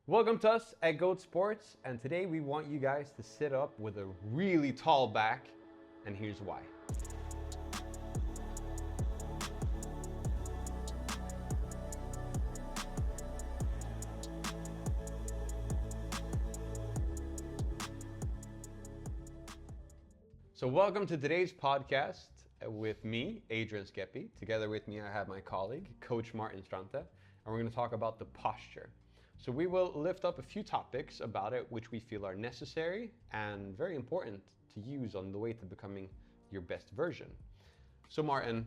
Welcome to us at Goat Sports, and today we want you guys to sit up with a really tall back, and here's why. So welcome to today's podcast with me, Adrian Skepi. Together with me I have my colleague, Coach Martin Strante, and we're going to talk about the posture. So we will lift up a few topics about it which we feel are necessary and very important to use on the way to becoming your best version. So Martin,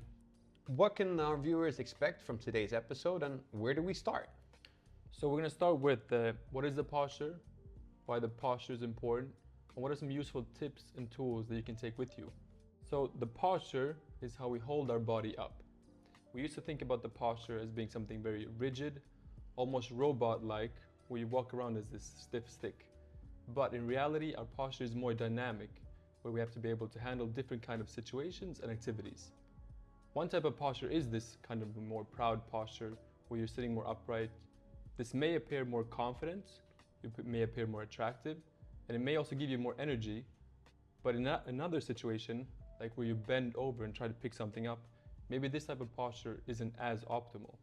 what can our viewers expect from today's episode and where do we start? So we're going to start with what is the posture, why the posture is important, and what are some useful tips and tools that you can take with you. So the posture is how we hold our body up. We used to think about the posture as being something very rigid, almost robot-like, where you walk around as this stiff stick. But in reality, our posture is more dynamic, where we have to be able to handle different kind of situations and activities. One type of posture is this kind of more proud posture, where you're sitting more upright. This may appear more confident, it may appear more attractive, and it may also give you more energy. But in another situation, like where you bend over and try to pick something up, maybe this type of posture isn't as optimal.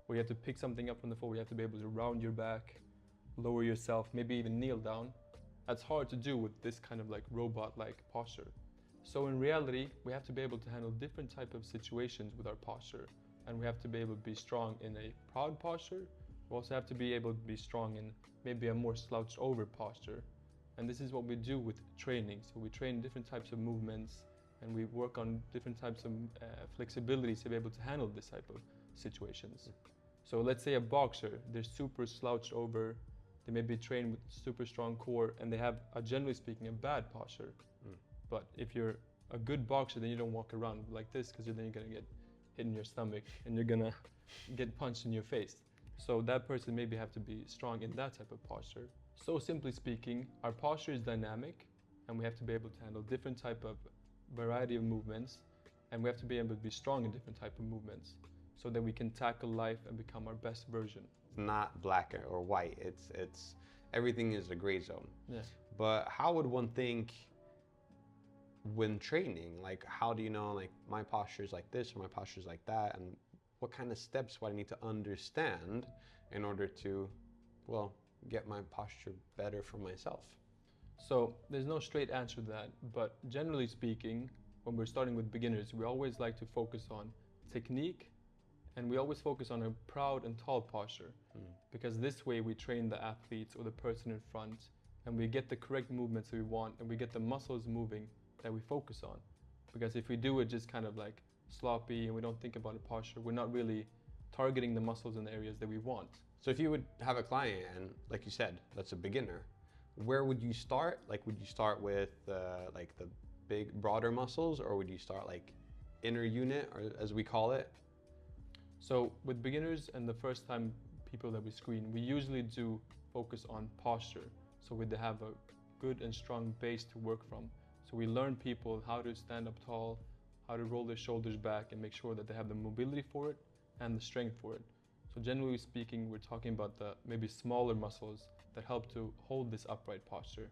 Where you have to pick something up from the floor, where you have to be able to round your back, lower yourself, maybe even kneel down. That's hard to do with this kind of like robot-like posture. So in reality, we have to be able to handle different type of situations with our posture, and we have to be able to be strong in a proud posture. We also have to be able to be strong in maybe a more slouched over posture. And this is what we do with training. So we train different types of movements and we work on different types of flexibility to be able to handle this type of situations. So let's say a boxer, they're super slouched over, they may be trained with super strong core and they have, generally speaking, a bad posture. But if you're a good boxer, then you don't walk around like this because then you're gonna get hit in your stomach and you're gonna get punched in your face. So that person maybe have to be strong in that type of posture. So simply speaking, our posture is dynamic and we have to be able to handle different type of variety of movements, and we have to be able to be strong in different type of movements so that we can tackle life and become our best version. It's not black or white, it's everything is a gray zone. Yeah. But how would one think when training? Like, how do you know, like, my posture is like this or my posture is like that, and what kind of steps would I need to understand in order to, well, get my posture better for myself? So there's no straight answer to that, but generally speaking, when we're starting with beginners, we always like to focus on technique, and we always focus on a proud and tall posture, because this way we train the athletes or the person in front, and we get the correct movements that we want, and we get the muscles moving that we focus on. Because if we do it just kind of like sloppy and we don't think about a posture, we're not really targeting the muscles in the areas that we want. So if you would have a client and, like you said, that's a beginner, where would you start? Like, would you start with like the big, broader muscles, or would you start like inner unit, or as we call it? So with beginners and the first time people that we screen, we usually do focus on posture. So they have a good and strong base to work from. So we learn people how to stand up tall, how to roll their shoulders back and make sure that they have the mobility for it and the strength for it. So generally speaking, we're talking about the maybe smaller muscles that help to hold this upright posture.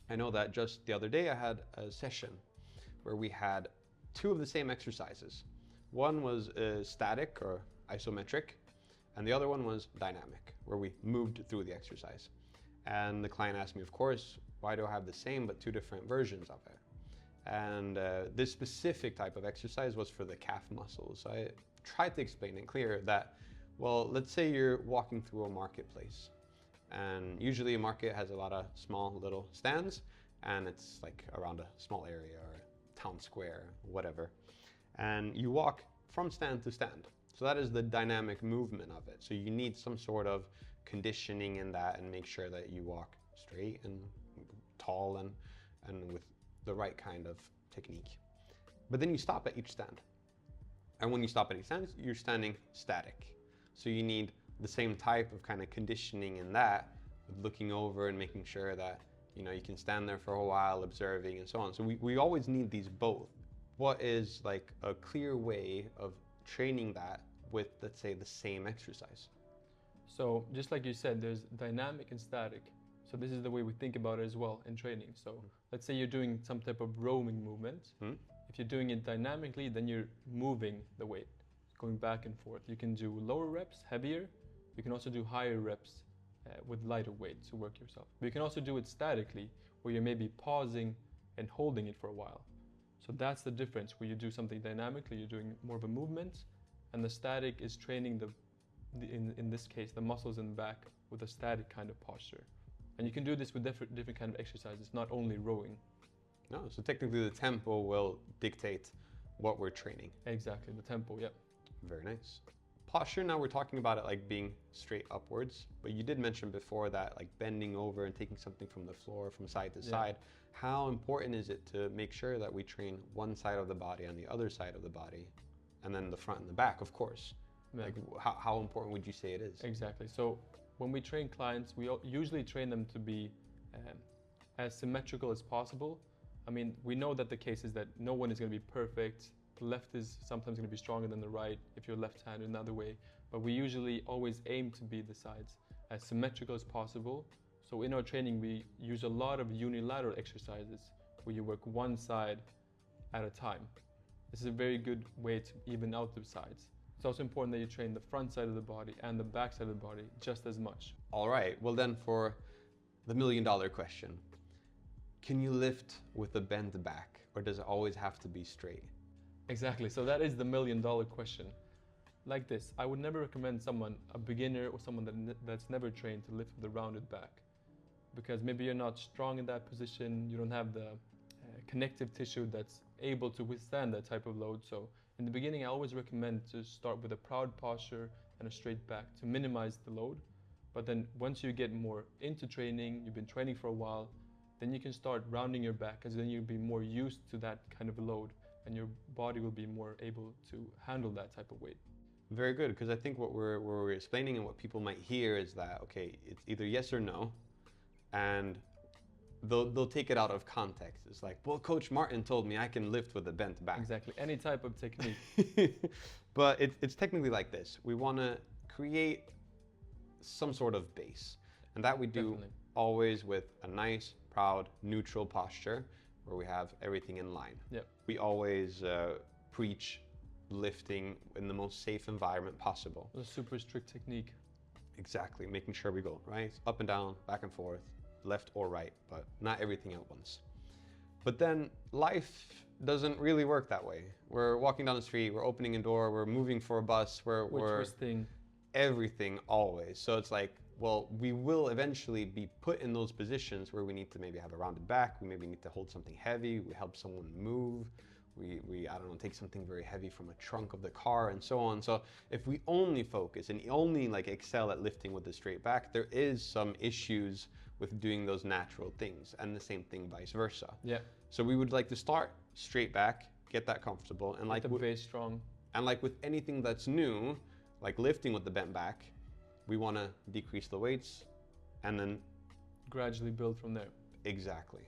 I know that just the other day I had a session where we had two of the same exercises. One was static or isometric, and the other one was dynamic, where we moved through the exercise. And the client asked me, of course, why do I have the same but two different versions of it? And this specific type of exercise was for the calf muscles. So I tried to explain it clear that, well, let's say you're walking through a marketplace, and usually a market has a lot of small little stands, and it's like around a small area or a town square, whatever. And you walk from stand to stand. So that is the dynamic movement of it. So you need some sort of conditioning in that and make sure that you walk straight and tall and with the right kind of technique. But then you stop at each stand. And when you stop at each stand, you're standing static. So you need the same type of kind of conditioning in that, with looking over and making sure that, you know, you can stand there for a while, observing and so on. So we always need these both. What is like a clear way of training that with, let's say, the same exercise? So just like you said, there's dynamic and static. So this is the way we think about it as well in training. So let's say you're doing some type of roaming movement. If you're doing it dynamically, then you're moving the weight, going back and forth. You can do lower reps, heavier. You can also do higher reps with lighter weight to work yourself. But you can also do it statically, where you're maybe pausing and holding it for a while. So that's the difference, where you do something dynamically, you're doing more of a movement, and the static is training in this case, the muscles in the back with a static kind of posture. And you can do this with different kind of exercises, not only rowing. No, so technically the tempo will dictate what we're training. Exactly, the tempo, yep. Very nice. Posture, now we're talking about it like being straight upwards, but you did mention before that like bending over and taking something from the floor from side to side. How important is it to make sure that we train one side of the body and the other side of the body, and then the front and the back, of course? Yeah. Like how important would you say it is? Exactly. So when we train clients, we usually train them to be as symmetrical as possible. I mean, we know that the case is that no one is going to be perfect. The left is sometimes going to be stronger than the right if you're left-handed another way. But we usually always aim to be the sides as symmetrical as possible. So in our training, we use a lot of unilateral exercises where you work one side at a time. This is a very good way to even out the sides. It's also important that you train the front side of the body and the back side of the body just as much. All right, well then for the million-dollar question, can you lift with a bent back, or does it always have to be straight? Exactly, so that is the million-dollar question. Like this, I would never recommend someone, a beginner or someone that's never trained, to lift with a rounded back. Because maybe you're not strong in that position, you don't have the connective tissue that's able to withstand that type of load. So in the beginning, I always recommend to start with a proud posture and a straight back to minimize the load. But then once you get more into training, you've been training for a while, then you can start rounding your back, as then you'll be more used to that kind of load and your body will be more able to handle that type of weight. Very good, because I think what we're explaining and what people might hear is that, okay, it's either yes or no, and they'll take it out of context. It's like, well, Coach Martin told me I can lift with a bent back. Exactly, any type of technique. But it's technically like this. We want to create some sort of base, and that we do Definitely. Always with a nice, proud, neutral posture where we have everything in line. Yep. We always preach lifting in the most safe environment possible. It's a super strict technique. Exactly, making sure we go right, up and down, back and forth, left or right, but not everything at once. But then life doesn't really work that way. We're walking down the street, we're opening a door, we're moving for a bus, we're twisting. Everything always. So it's like, well, we will eventually be put in those positions where we need to maybe have a rounded back, we maybe need to hold something heavy, we help someone move, we I don't know, take something very heavy from a trunk of the car and so on. So if we only focus and only like excel at lifting with the straight back, there is some issues with doing those natural things, and the same thing vice versa. Yeah. So we would like to start straight back, get that comfortable, and like the base strong. And like with anything that's new, like lifting with the bent back, we want to decrease the weights and then gradually build from there. Exactly.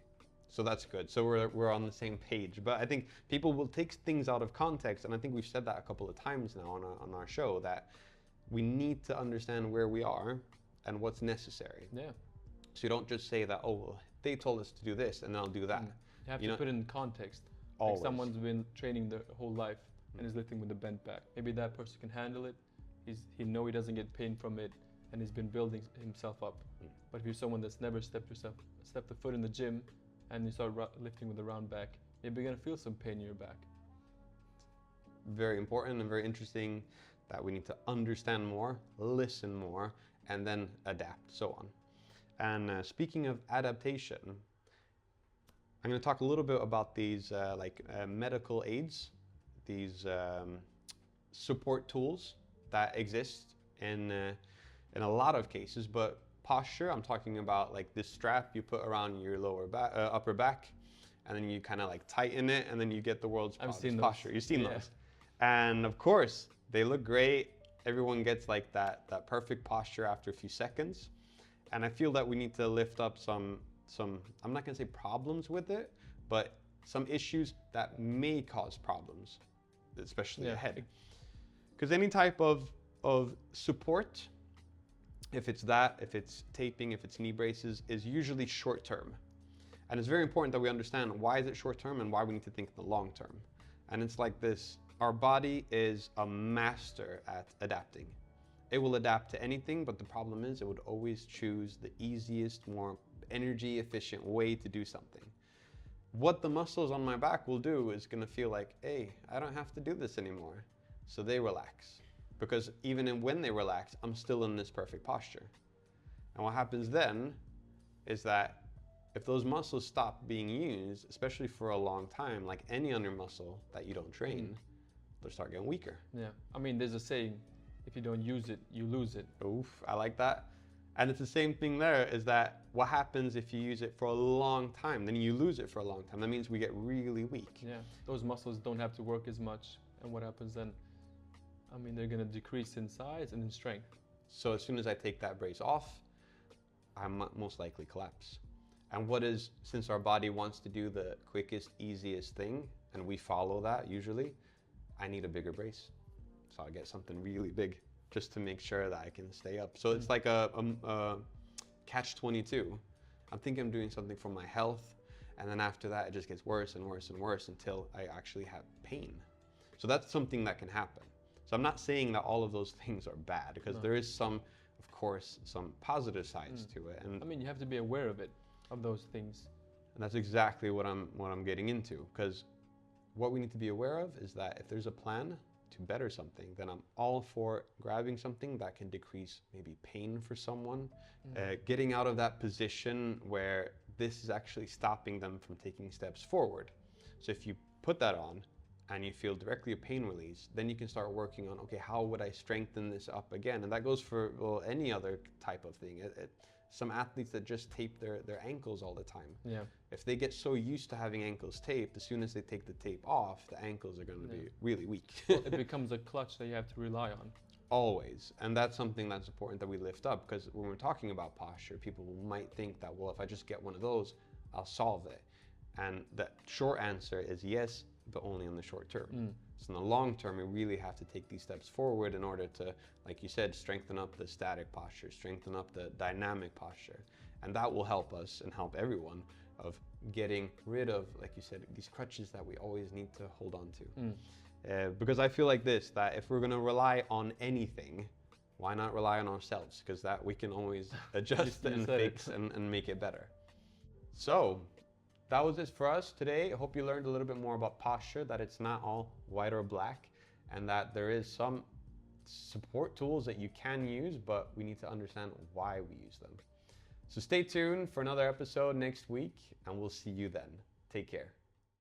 So that's good. So we're on the same page. But I think people will take things out of context, and I think we've said that a couple of times now on our show, that we need to understand where we are and what's necessary. Yeah. So you don't just say that, oh, well, they told us to do this and I'll do that. You have to put it in context. Always. Like someone's been training their whole life and is lifting with the bent back. Maybe that person can handle it. He know he doesn't get pain from it, and he's been building himself up. But if you're someone that's never stepped a foot in the gym, and you start lifting with a round back, maybe you're gonna feel some pain in your back. Very important and very interesting that we need to understand more, listen more, and then adapt, so on. And speaking of adaptation, I'm going to talk a little bit about these medical aids, these support tools that exist in a lot of cases. But posture, I'm talking about like this strap you put around your upper back, and then you kind of like tighten it, and then you get the world's proudest posture. You've seen those, and of course they look great. Everyone gets like that perfect posture after a few seconds. And I feel that we need to lift up some, I'm not gonna say problems with it, but some issues that may cause problems, especially ahead. Because any type of support if it's that, if it's taping, if it's knee braces, is usually short term. And it's very important that we understand why is it short term and why we need to think in the long term. And it's like this, our body is a master at adapting. It will adapt to anything, but the problem is it would always choose the easiest, more energy efficient way to do something. What the muscles on my back will do is gonna feel like, hey, I don't have to do this anymore. So they relax. Because even when they relax, I'm still in this perfect posture. And what happens then is that if those muscles stop being used, especially for a long time, like any other muscle that you don't train, they'll start getting weaker. Yeah, I mean, there's a saying, if you don't use it, you lose it. Oof, I like that. And it's the same thing there, is that what happens if you use it for a long time? Then you lose it for a long time. That means we get really weak. Yeah, those muscles don't have to work as much. And what happens then? I mean, they're gonna decrease in size and in strength. So as soon as I take that brace off, I most likely collapse. And what is, since our body wants to do the quickest, easiest thing, and we follow that usually, I need a bigger brace. So I get something really big just to make sure that I can stay up. So it's like a catch-22. I'm thinking I'm doing something for my health, and then after that, it just gets worse and worse and worse until I actually have pain. So that's something that can happen. So I'm not saying that all of those things are bad, because there is some, of course, some positive sides to it. And I mean, you have to be aware of it, of those things. And that's exactly what I'm getting into, because what we need to be aware of is that if there's a plan to better something, then I'm all for grabbing something that can decrease maybe pain for someone, getting out of that position where this is actually stopping them from taking steps forward. So if you put that on and you feel directly a pain release, then you can start working on, okay, how would I strengthen this up again? And that goes for, well, any other type of thing. Some athletes that just tape their ankles all the time. Yeah. If they get so used to having ankles taped, as soon as they take the tape off, the ankles are going to be really weak. Well, it becomes a clutch that you have to rely on. Always. And that's something that's important that we lift up, because when we're talking about posture, people might think that, well, if I just get one of those, I'll solve it. And the short answer is yes, but only in the short term. So in the long term, we really have to take these steps forward in order to, like you said, strengthen up the static posture, strengthen up the dynamic posture. And that will help us and help everyone of getting rid of, like you said, these crutches that we always need to hold on to. Because I feel like this, that if we're going to rely on anything, why not rely on ourselves? Because that we can always adjust and fix and make it better. So that was it for us today. I hope you learned a little bit more about posture, that it's not all white or black, and that there is some support tools that you can use, but we need to understand why we use them. So stay tuned for another episode next week, and we'll see you then. Take care.